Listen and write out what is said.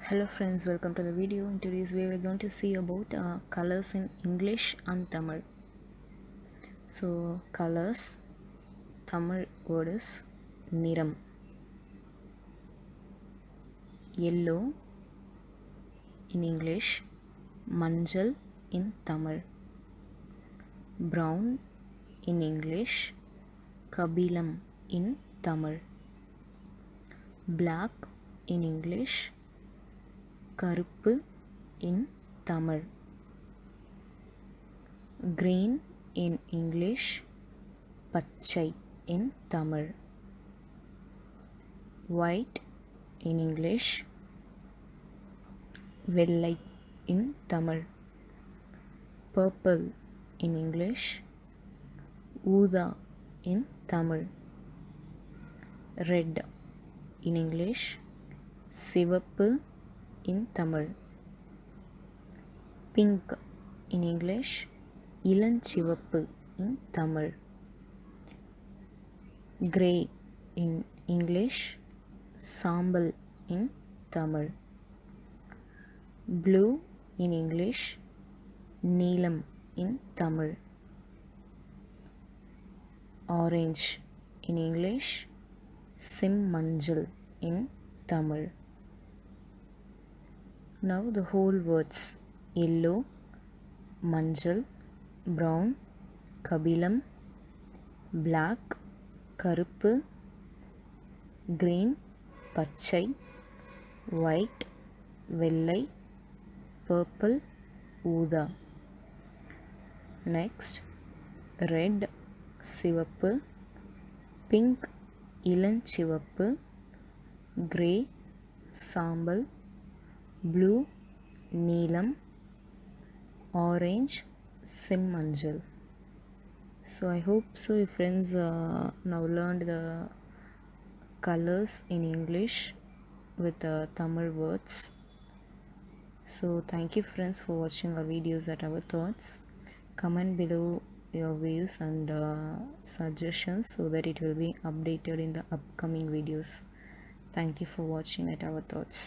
Hello friends, welcome to the video. In today's video we're going to see about colors in English and Tamil. So colors, Tamil word is niram. Yellow in English, manjal in Tamil. Brown in English, kabilam in Tamil. Black in English, கருப்பு in Tamil. Green in English, பச்சை in Tamil. White in English, வெள்ளை in Tamil. Purple in English, ஊதா in Tamil. Red in English, சிவப்பு in Tamil. Pink in English, இளஞ்சிவப்பு in Tamil. Grey in English, சாம்பல் in Tamil. Blue in English, நீலம் in Tamil. Orange in English, செம்மஞ்சள் in Tamil. Now the whole words: yellow, manjal, brown, kabilam, black, கருப்பு, green, பச்சை, white, வெள்ளை, purple, ஊதா. Next, red, சிவப்பு, pink, இளஞ்சிவப்பு, grey, சாம்பல், blue, நீலம், orange, செம்மஞ்சள். So I hope so you friends now learned the colors in English with Tamil words. So thank you friends for watching our videos at our thoughts. Comment below your views and suggestions so that it will be updated in the upcoming videos. Thank you for watching at our thoughts.